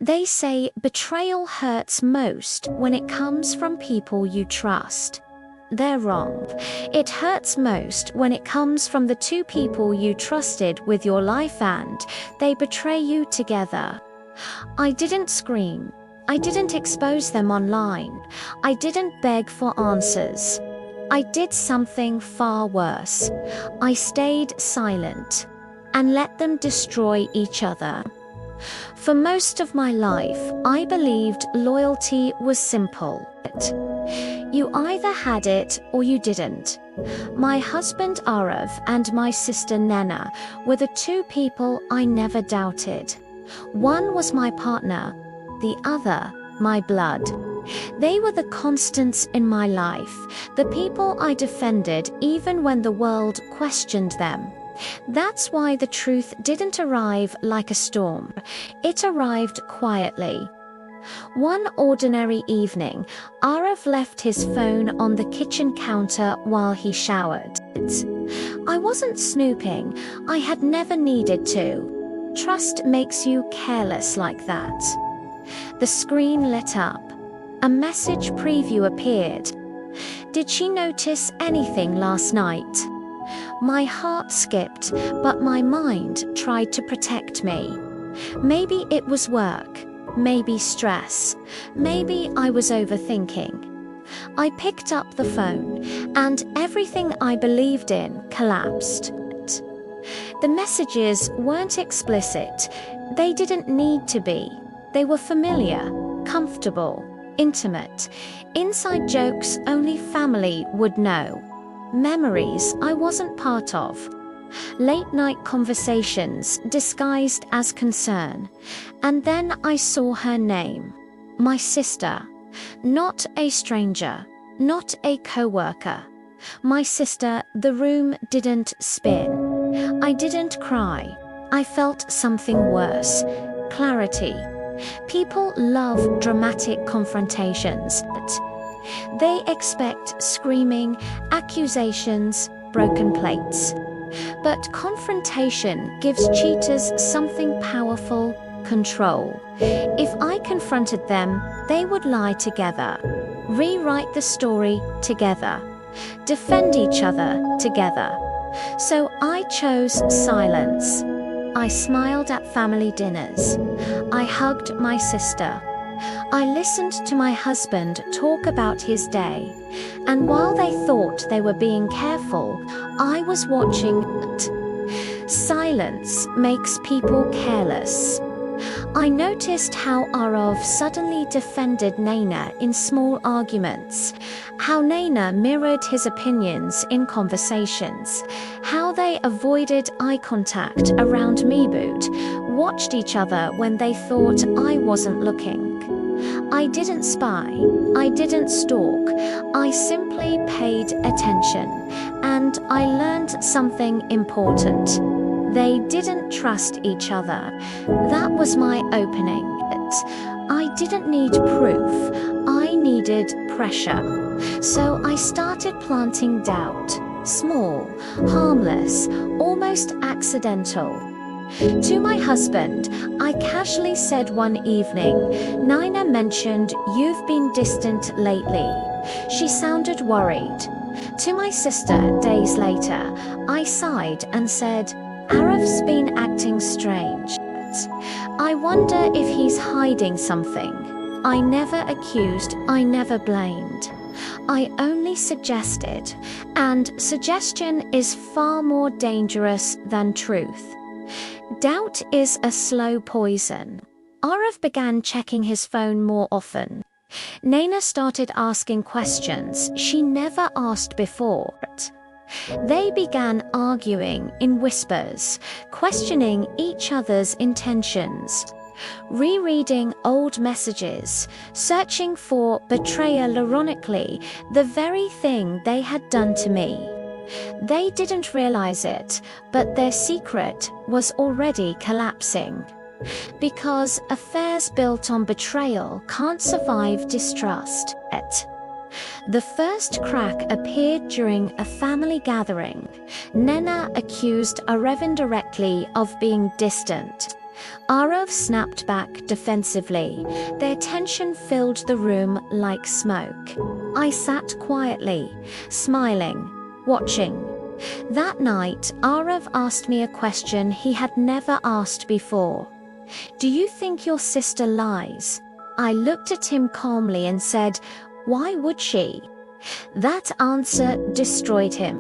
They say betrayal hurts most when it comes from people you trust. They're wrong. It hurts most when it comes from the two people you trusted with your life and they betray you together. I didn't scream. I didn't expose them online. I didn't beg for answers. I did something far worse. I stayed silent and let them destroy each other. For most of my life, I believed loyalty was simple. You either had it or you didn't. My husband Arav and my sister Nena were the two people I never doubted. One was my partner, the other my blood. They were the constants in my life, the people I defended even when the world questioned them. That's why the truth didn't arrive like a storm. It arrived quietly. One ordinary evening, Arav left his phone on the kitchen counter while he showered. I wasn't snooping. I had never needed to. Trust makes you careless like that. The screen lit up. A message preview appeared. Did she notice anything last night? My heart skipped, but my mind tried to protect me. Maybe it was work. Maybe stress. Maybe I was overthinking. I picked up the phone, and everything I believed in collapsed. The messages weren't explicit. They didn't need to be. They were familiar, comfortable, intimate. Inside jokes only family would know. Memories I wasn't part of. Late-night conversations disguised as concern. And then I saw her name. My sister. Not a stranger. Not a co-worker. My sister. The room didn't spin. I didn't cry. I felt something worse. Clarity. People love dramatic confrontations. They expect screaming, accusations, broken plates. But confrontation gives cheaters something powerful: control. If I confronted them, they would lie together, rewrite the story together, defend each other together. So I chose silence. I smiled at family dinners. I hugged my sister. I listened to my husband talk about his day, and while they thought they were being careful, I was watching. Silence makes people careless. I noticed how Arav suddenly defended Nena in small arguments, how Nena mirrored his opinions in conversations, how they avoided eye contact around Meboot, watched each other when they thought I wasn't looking. I didn't spy, I didn't stalk, I simply paid attention, and I learned something important. They didn't trust each other. That was my opening. I didn't need proof, I needed pressure. So I started planting doubt. Small, harmless, almost accidental. To my husband, I casually said one evening, "Nina mentioned you've been distant lately." She sounded worried. To my sister, days later, I sighed and said, "Arav's been acting strange. I wonder if he's hiding something." I never accused, I never blamed. I only suggested, and suggestion is far more dangerous than truth. Doubt is a slow poison. Arav began checking his phone more often. Nena started asking questions she never asked before. They began arguing in whispers, questioning each other's intentions, rereading old messages, searching for betrayal, ironically, the very thing they had done to me. They didn't realize it, but their secret was already collapsing. Because affairs built on betrayal can't survive distrust. The first crack appeared during a family gathering. Nena accused Arav indirectly of being distant. Arav snapped back defensively. Their tension filled the room like smoke. I sat quietly, smiling, watching. That night, Arav asked me a question he had never asked before. "Do you think your sister lies?" I looked at him calmly and said, "Why would she?" That answer destroyed him.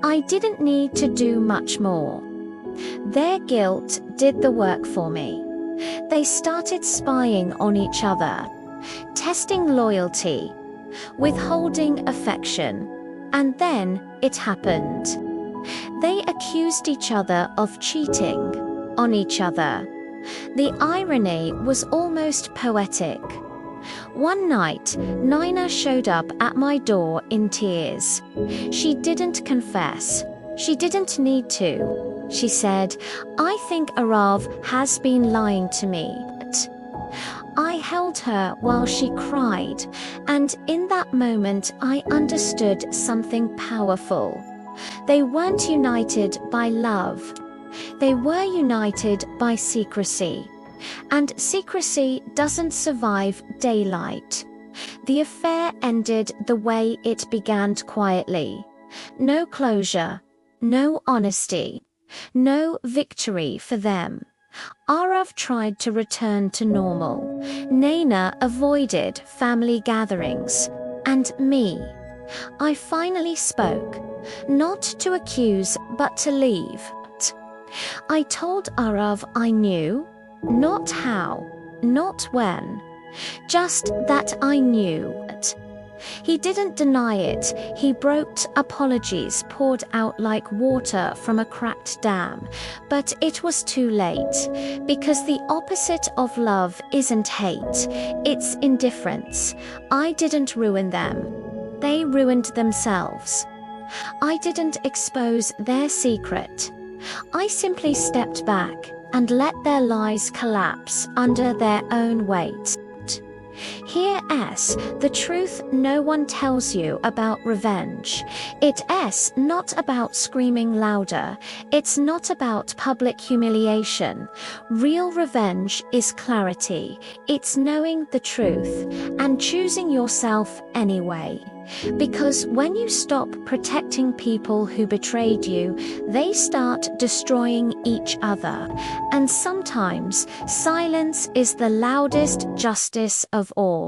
I didn't need to do much more. Their guilt did the work for me. They started spying on each other, testing loyalty, withholding affection, and then it happened. They accused each other of cheating on each other. The irony was almost poetic. One night, Nina showed up at my door in tears. She didn't confess. She didn't need to. She said, "I think Arav has been lying to me." I held her while she cried, and in that moment I understood something powerful. They weren't united by love. They were united by secrecy. And secrecy doesn't survive daylight. The affair ended the way it began, quietly. No closure, no honesty, no victory for them. Arav tried to return to normal. Naina avoided family gatherings. And me. I finally spoke, not to accuse but to leave. I told Arav I knew. Not how, not when, just that I knew it. He didn't deny it. He broke. Apologies poured out like water from a cracked dam. But it was too late, because the opposite of love isn't hate, it's indifference. I didn't ruin them. They ruined themselves. I didn't expose their secret. I simply stepped back and let their lies collapse under their own weight. Here's the truth no one tells you about revenge. It's not about screaming louder. It's not about public humiliation. Real revenge is clarity. It's knowing the truth and choosing yourself anyway. Because when you stop protecting people who betrayed you, they start destroying each other. And sometimes silence is the loudest justice of all.